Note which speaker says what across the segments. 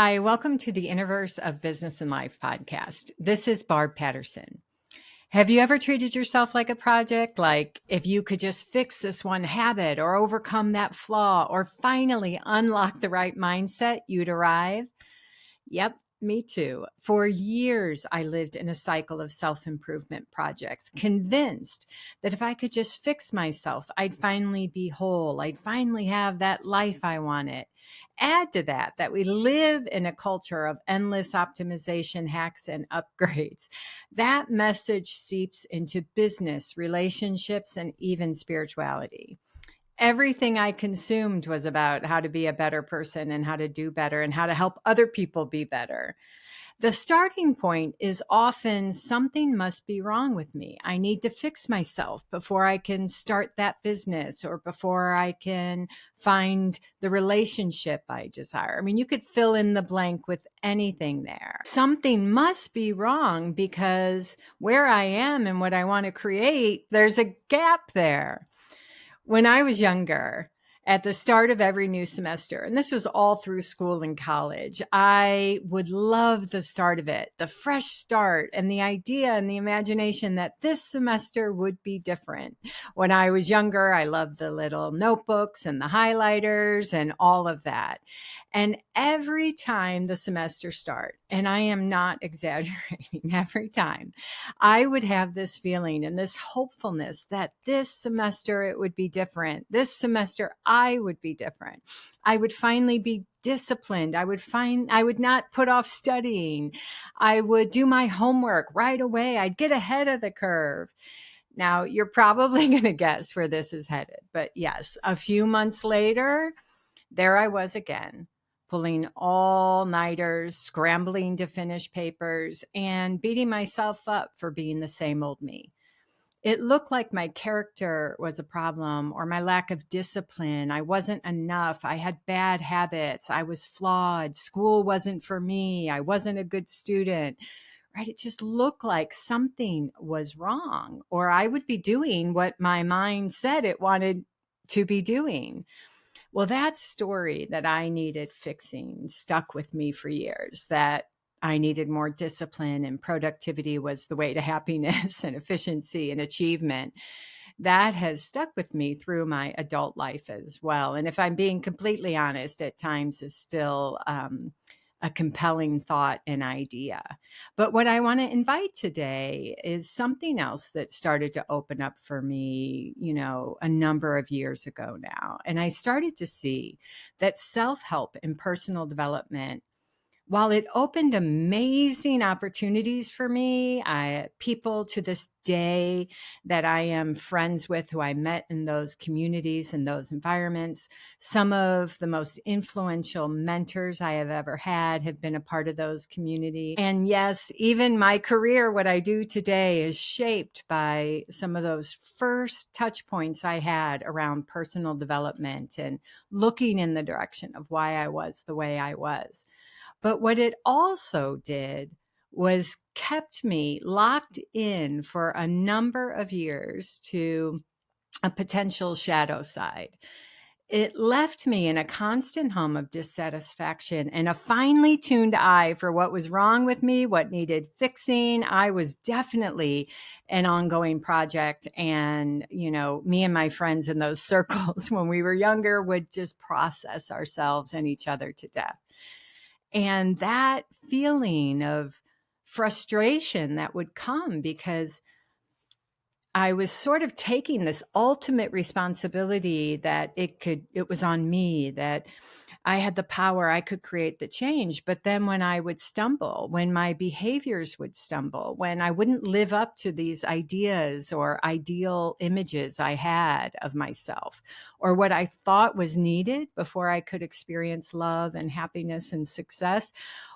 Speaker 1: Hi, welcome to the Innerverse of Business and Life podcast. This is Barb Patterson. Have you ever treated yourself like a project? Like if you could just fix this one habit or overcome that flaw or finally unlock the right mindset, you'd arrive? Yep, me too. For years, I lived in a cycle of self-improvement projects, convinced that if I could just fix myself, I'd finally be whole. I'd finally have that life I wanted. Add to that we live in a culture of endless optimization hacks and upgrades. That message seeps into business, relationships, and even spirituality. Everything I consumed was about how to be a better person and how to do better and how to help other people be better. The starting point is often something must be wrong with me. I need to fix myself before I can start that business or before I can find the relationship I desire. I mean, you could fill in the blank with anything there. Something must be wrong because where I am and what I want to create, there's a gap there. When I was younger, at the start of every new semester, and this was all through school and college, I would love the start of it, the fresh start, and the idea and the imagination that this semester would be different. When I was younger, I loved the little notebooks and the highlighters and all of that. And every time the semester started, and I am not exaggerating, every time, I would have this feeling and this hopefulness that this semester it would be different. This semester I would be different. I would finally be disciplined. I would not put off studying. I would do my homework right away. I'd get ahead of the curve. Now, you're probably going to guess where this is headed. But yes, a few months later, there I was again, pulling all-nighters, scrambling to finish papers, and beating myself up for being the same old me. It looked like my character was a problem or my lack of discipline. I wasn't enough. I had bad habits. I was flawed. School wasn't for me. I wasn't a good student. Right? It just looked like something was wrong, or I would be doing what my mind said it wanted to be doing. Well, that story that I needed fixing stuck with me for years, that I needed more discipline and productivity was the way to happiness and efficiency and achievement. That has stuck with me through my adult life as well. And if I'm being completely honest, at times is still a compelling thought and idea. But what I want to invite today is something else that started to open up for me, a number of years ago now. And I started to see that self-help and personal development, while it opened amazing opportunities for me, people to this day that I am friends with who I met in those communities and those environments, some of the most influential mentors I have ever had have been a part of those communities. And yes, even my career, what I do today, is shaped by some of those first touch points I had around personal development and looking in the direction of why I was the way I was. But what it also did was kept me locked in for a number of years to a potential shadow side. It left me in a constant hum of dissatisfaction and a finely tuned eye for what was wrong with me, what needed fixing. I was definitely an ongoing project. And, me and my friends in those circles when we were younger would just process ourselves and each other to death. And that feeling of frustration that would come because I was sort of taking this ultimate responsibility that it was on me, that I had the power, I could create the change. But then when I would stumble, when my behaviors would stumble, when I wouldn't live up to these ideas or ideal images I had of myself, or what I thought was needed before I could experience love and happiness and success,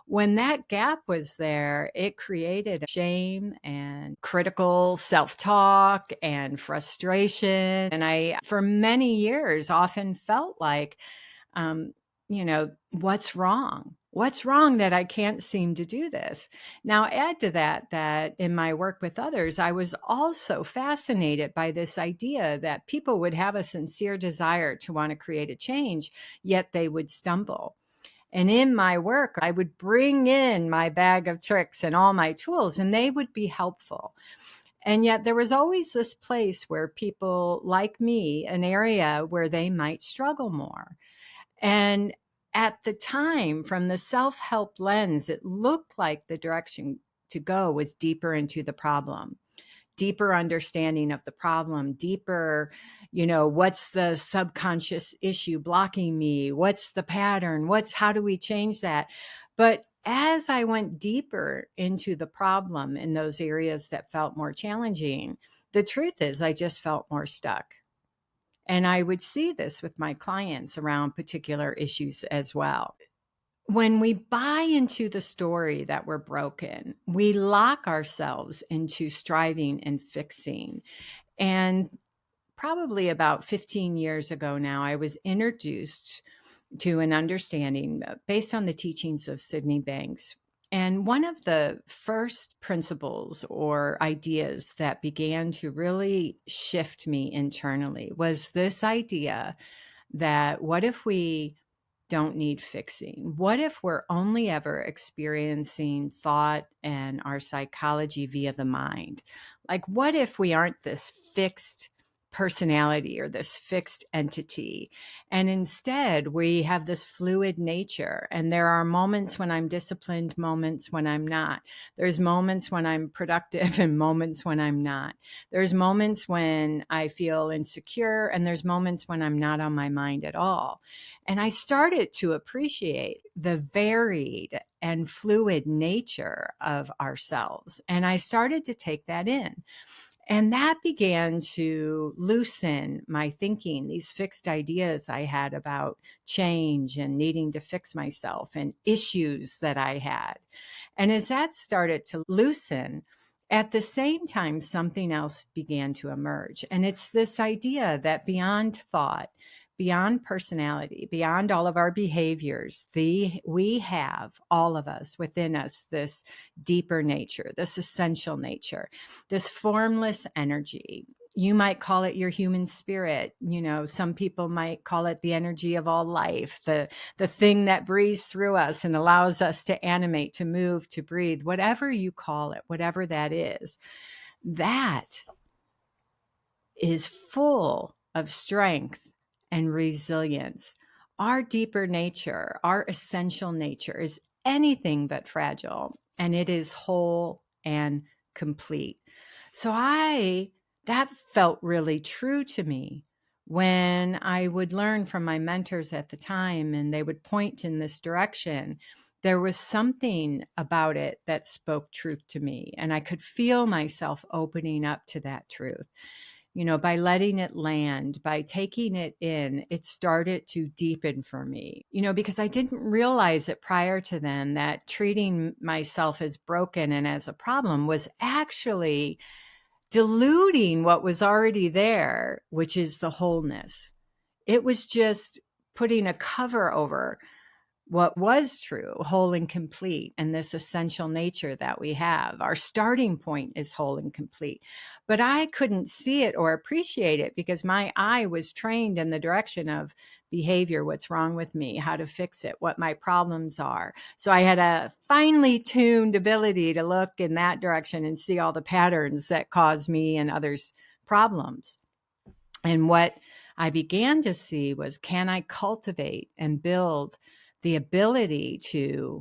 Speaker 1: when that gap was there, it created shame and critical self-talk and frustration. And I, for many years, often felt like, what's wrong? What's wrong that I can't seem to do this? Now, add to that in my work with others, I was also fascinated by this idea that people would have a sincere desire to want to create a change, yet they would stumble. And in my work, I would bring in my bag of tricks and all my tools, and they would be helpful. And yet there was always this place where people like me, an area where they might struggle more. And at the time, from the self-help lens, it looked like the direction to go was deeper into the problem, deeper understanding of the problem, deeper, what's the subconscious issue blocking me? What's the pattern? How do we change that? But as I went deeper into the problem in those areas that felt more challenging, the truth is I just felt more stuck. And I would see this with my clients around particular issues as well. When we buy into the story that we're broken, we lock ourselves into striving and fixing. And probably about 15 years ago now, I was introduced to an understanding based on the teachings of Sydney Banks. And one of the first principles or ideas that began to really shift me internally was this idea that what if we don't need fixing? What if we're only ever experiencing thought and our psychology via the mind? Like, what if we aren't this fixed personality or this fixed entity? And instead, we have this fluid nature. And there are moments when I'm disciplined, moments when I'm not. There's moments when I'm productive and moments when I'm not. There's moments when I feel insecure, and there's moments when I'm not on my mind at all. And I started to appreciate the varied and fluid nature of ourselves. And I started to take that in. And that began to loosen my thinking, these fixed ideas I had about change and needing to fix myself and issues that I had. And as that started to loosen, at the same time, something else began to emerge. And it's this idea that beyond thought, beyond personality, beyond all of our behaviors, we have, all of us within us, this deeper nature, this essential nature, this formless energy. You might call it your human spirit. Some people might call it the energy of all life, the thing that breathes through us and allows us to animate, to move, to breathe, whatever you call it, whatever that is full of strength and resilience. Our deeper nature, our essential nature is anything but fragile, and it is whole and complete. So that felt really true to me when I would learn from my mentors at the time, and they would point in this direction. There was something about it that spoke truth to me, and I could feel myself opening up to that truth. By letting it land, by taking it in, it started to deepen for me, because I didn't realize it prior to then that treating myself as broken and as a problem was actually diluting what was already there, which is the wholeness. It was just putting a cover over what was true, whole and complete, and this essential nature that we have. Our starting point is whole and complete. But I couldn't see it or appreciate it because my eye was trained in the direction of behavior, what's wrong with me, how to fix it, what my problems are. So I had a finely tuned ability to look in that direction and see all the patterns that cause me and others problems. And what I began to see was, can I cultivate and build the ability to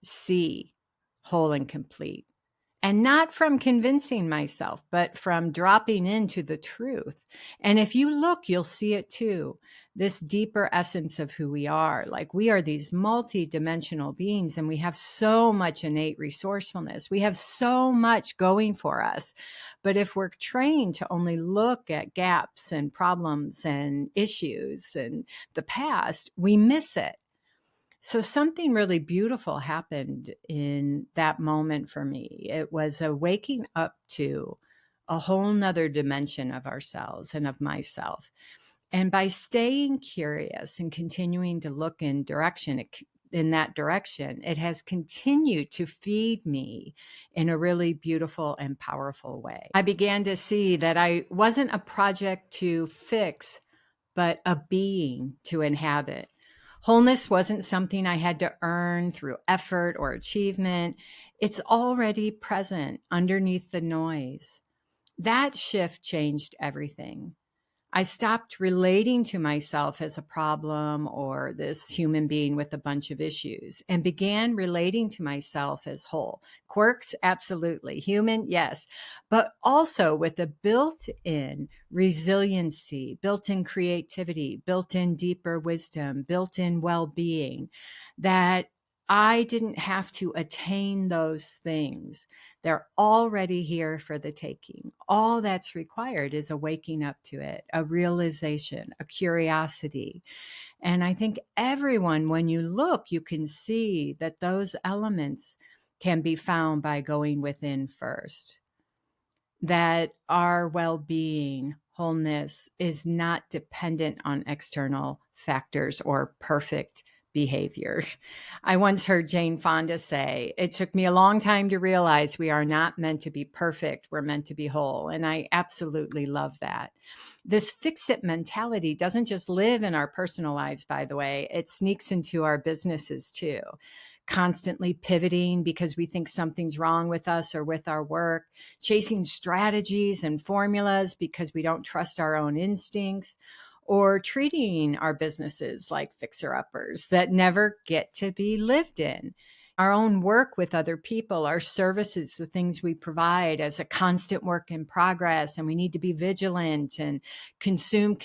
Speaker 1: see whole and complete? And not from convincing myself, but from dropping into the truth. And if you look, you'll see it too. This deeper essence of who we are. Like, we are these multi-dimensional beings, and we have so much innate resourcefulness. We have so much going for us. But if we're trained to only look at gaps and problems and issues and the past, we miss it. So something really beautiful happened in that moment for me. It was a waking up to a whole nother dimension of ourselves and of myself. And by staying curious and continuing to look in that direction, it has continued to feed me in a really beautiful and powerful way. I began to see that I wasn't a project to fix, but a being to inhabit. Wholeness wasn't something I had to earn through effort or achievement. It's already present underneath the noise. That shift changed everything. I stopped relating to myself as a problem or this human being with a bunch of issues and began relating to myself as whole. Quirks, absolutely. Human, yes. But also with a built in resiliency, built in creativity, built in deeper wisdom, built in well being, that I didn't have to attain those things. They're already here for the taking. All that's required is a waking up to it, a realization, a curiosity. And I think everyone, when you look, you can see that those elements can be found by going within first. That our well being, wholeness, is not dependent on external factors or perfect behavior. I once heard Jane Fonda say, "It took me a long time to realize we are not meant to be perfect. We're meant to be whole." And I absolutely love that. This fix it mentality doesn't just live in our personal lives, by the way, it sneaks into our businesses too. Constantly pivoting because we think something's wrong with us or with our work, chasing strategies and formulas because we don't trust our own instincts, or treating our businesses like fixer-uppers that never get to be lived in. Our own work with other people, our services, the things we provide as a constant work in progress, and we need to be vigilant and consume,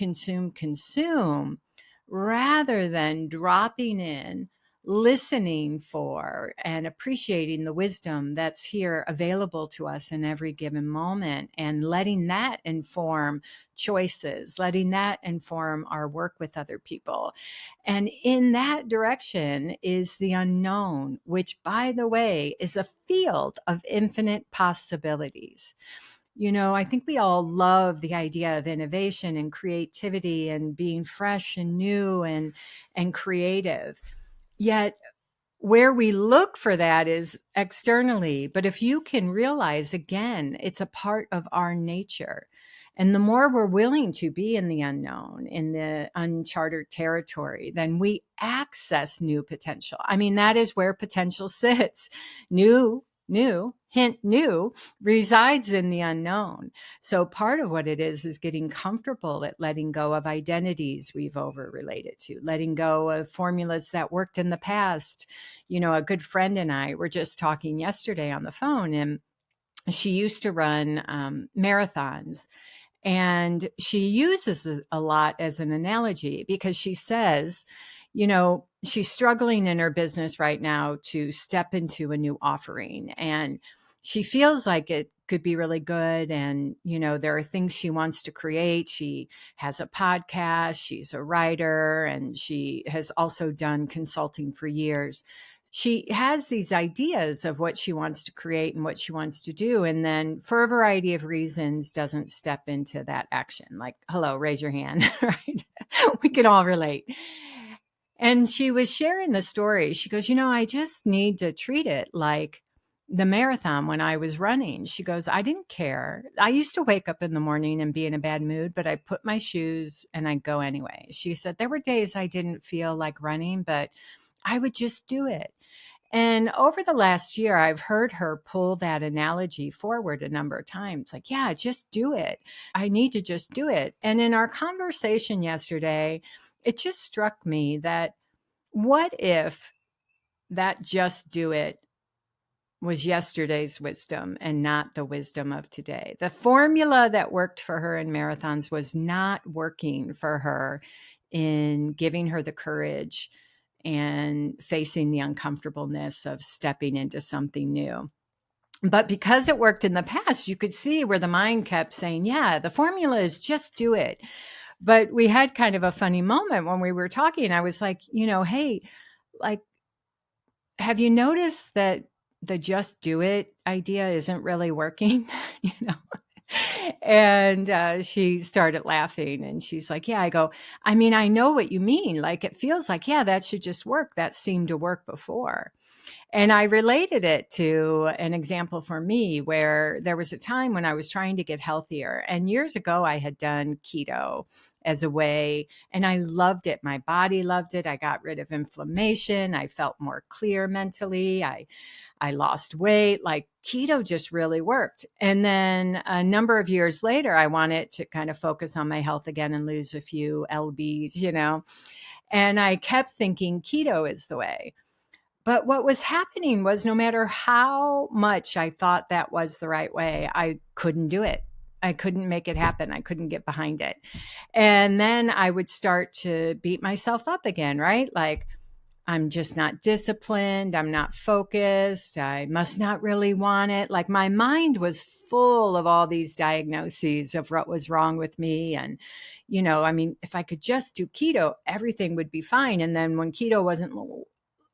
Speaker 1: rather than dropping in, listening for, and appreciating the wisdom that's here available to us in every given moment, and letting that inform choices, letting that inform our work with other people. And in that direction is the unknown, which, by the way, is a field of infinite possibilities. You know, I think we all love the idea of innovation and creativity and being fresh and new and creative. Yet where we look for that is externally. But if you can realize, again, it's a part of our nature. And the more we're willing to be in the unknown, in the uncharted territory, then we access new potential. I mean, that is where potential sits. Hint, new resides in the unknown. So part of what it is getting comfortable at letting go of identities we've over related to, letting go of formulas that worked in the past. You know, a good friend and I were just talking yesterday on the phone, and she used to run marathons. And she uses it a lot as an analogy because she says, you know, she's struggling in her business right now to step into a new offering. And she feels like it could be really good. And, you know, there are things she wants to create. She has a podcast, she's a writer, and she has also done consulting for years. She has these ideas of what she wants to create and what she wants to do. And then for a variety of reasons, doesn't step into that action. Like, hello, raise your hand, right? We can all relate. And she was sharing the story. She goes, you know, I just need to treat it like the marathon when I was running. She goes, I didn't care. I used to wake up in the morning and be in a bad mood, but I put my shoes and I'd go anyway. She said, there were days I didn't feel like running, but I would just do it. And over the last year, I've heard her pull that analogy forward a number of times. Like, yeah, just do it. I need to just do it. And in our conversation yesterday, it just struck me that what if that just do it was yesterday's wisdom and not the wisdom of today? The formula that worked for her in marathons was not working for her in giving her the courage and facing the uncomfortableness of stepping into something new. But because it worked in the past, you could see where the mind kept saying, yeah, the formula is just do it. But we had kind of a funny moment when we were talking. I was like, you know, hey, like, have you noticed that the just do it idea isn't really working? You know? And she started laughing and she's like, yeah, I go, I mean, I know what you mean. Like, it feels like, yeah, that should just work. That seemed to work before. And I related it to an example for me where there was a time when I was trying to get healthier. And years ago, I had done keto. as a way. And I loved it. My body loved it. I got rid of inflammation. I felt more clear mentally. I lost weight. Like keto just really worked. And then a number of years later, I wanted to kind of focus on my health again and lose a few lbs, and I kept thinking keto is the way. But what was happening was no matter how much I thought that was the right way, I couldn't do it. I couldn't make it happen. I couldn't get behind it. And then I would start to beat myself up again, right? Like, I'm just not disciplined. I'm not focused. I must not really want it. Like my mind was full of all these diagnoses of what was wrong with me. And, if I could just do keto, everything would be fine. And then when keto wasn't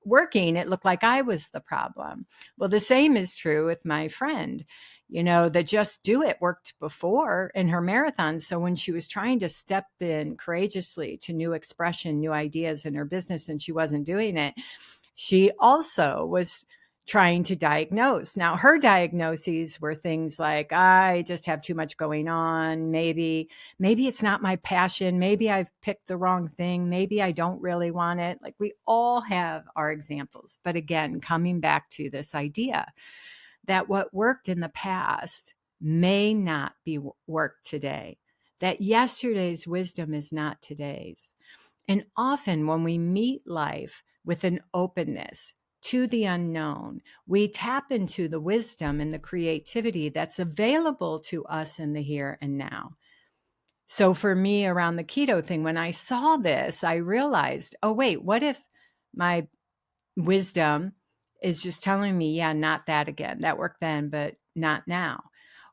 Speaker 1: working, it looked like I was the problem. Well, the same is true with my friend. The Just Do It worked before in her marathon. So when she was trying to step in courageously to new expression, new ideas in her business, and she wasn't doing it, she also was trying to diagnose. Now, her diagnoses were things like, I just have too much going on. Maybe it's not my passion. Maybe I've picked the wrong thing. Maybe I don't really want it. Like we all have our examples. But again, coming back to this idea that what worked in the past may not be worked today, that yesterday's wisdom is not today's. And often when we meet life with an openness to the unknown, we tap into the wisdom and the creativity that's available to us in the here and now. So for me around the keto thing, when I saw this, I realized, oh, wait, what if my wisdom is just telling me, yeah, not that again. That worked then, but not now.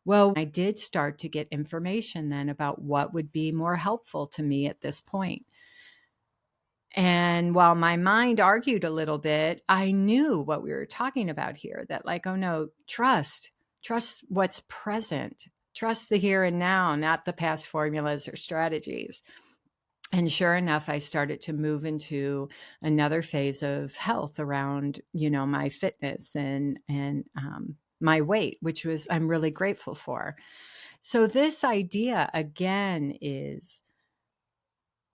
Speaker 1: Well, I did start to get information then about what would be more helpful to me at this point. And while my mind argued a little bit, I knew what we were talking about here, that like, oh no, trust what's present, trust the here and now, not the past formulas or strategies. And sure enough, I started to move into another phase of health around, my fitness and my weight, which I'm really grateful for. So this idea again is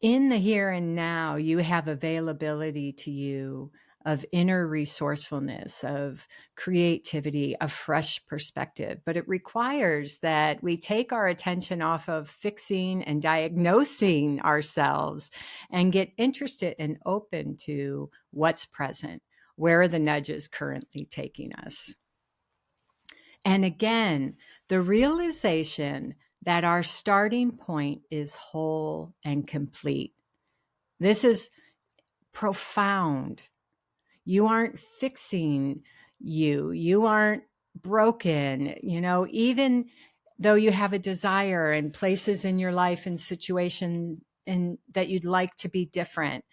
Speaker 1: in the here and now, you have availability to you of inner resourcefulness, of creativity, of fresh perspective. But it requires that we take our attention off of fixing and diagnosing ourselves and get interested and open to what's present, where are the nudges currently taking us. And again, the realization that our starting point is whole and complete. This is profound. You aren't fixing you. You aren't broken. Even though you have a desire and places in your life and situations that you'd like to be different,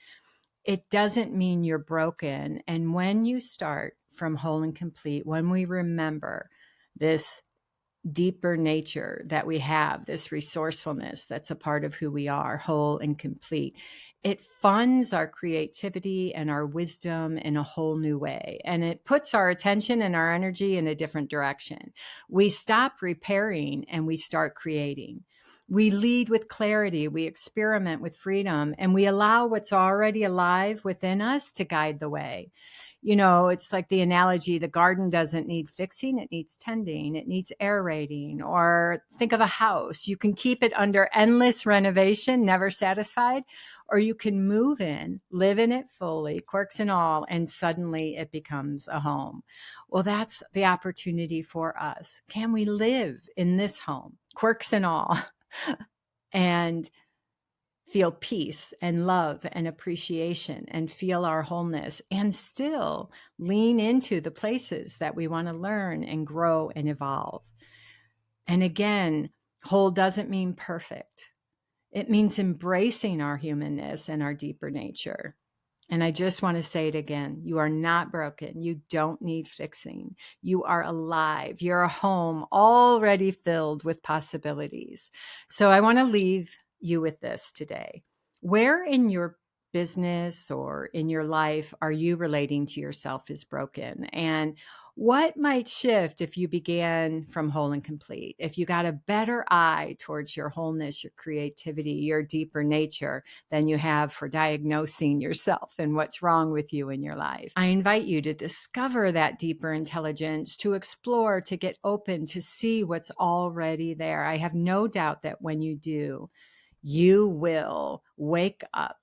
Speaker 1: it doesn't mean you're broken. And when you start from whole and complete, when we remember this deeper nature that we have, this resourcefulness that's a part of who we are, whole and complete, it funds our creativity and our wisdom in a whole new way. And it puts our attention and our energy in a different direction. We stop repairing and we start creating. We lead with clarity, we experiment with freedom, and we allow what's already alive within us to guide the way. It's like the analogy, the garden doesn't need fixing, it needs tending, it needs aerating. Or think of a house. You can keep it under endless renovation, never satisfied, or you can move in, live in it fully, quirks and all, and suddenly it becomes a home. Well, that's the opportunity for us. Can we live in this home, quirks and all, and feel peace and love and appreciation and feel our wholeness and still lean into the places that we want to learn and grow and evolve? And again, whole doesn't mean perfect. It means embracing our humanness and our deeper nature. And I just want to say it again. You are not broken. You don't need fixing. You are alive. You're a home already filled with possibilities. So I want to leave you with this today. Where in your business or in your life are you relating to yourself as broken? And What might shift if you began from whole and complete? If you got a better eye towards your wholeness, your creativity, your deeper nature than you have for diagnosing yourself and what's wrong with you in your life? I invite you to discover that deeper intelligence, to explore, to get open, to see what's already there. I have no doubt that when you do, you will wake up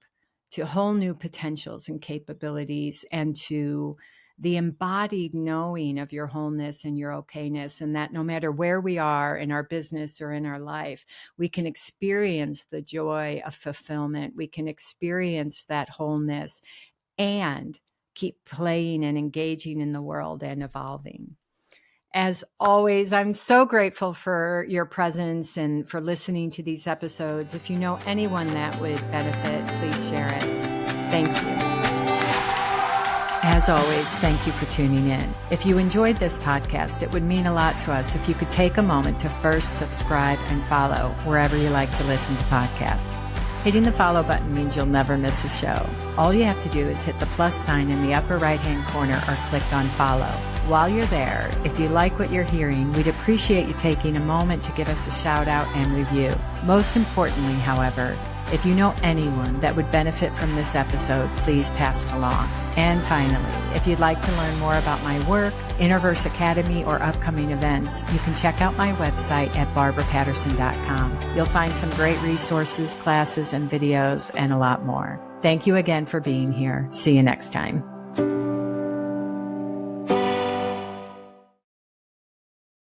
Speaker 1: to whole new potentials and capabilities and to the embodied knowing of your wholeness and your okayness, and that no matter where we are in our business or in our life, we can experience the joy of fulfillment. We can experience that wholeness and keep playing and engaging in the world and evolving. As always, I'm so grateful for your presence and for listening to these episodes. If you know anyone that would benefit, please share it. Thank you. As always, thank you for tuning in. If you enjoyed this podcast, it would mean a lot to us if you could take a moment to first subscribe and follow wherever you like to listen to podcasts. Hitting the follow button means you'll never miss a show. All you have to do is hit the plus sign in the upper right-hand corner or click on follow. While you're there, if you like what you're hearing, we'd appreciate you taking a moment to give us a shout out and review. Most importantly, however, if you know anyone that would benefit from this episode, please pass it along. And finally, if you'd like to learn more about my work, Innerverse Academy, or upcoming events, you can check out my website at barbarapatterson.com. You'll find some great resources, classes, and videos, and a lot more. Thank you again for being here. See you next time.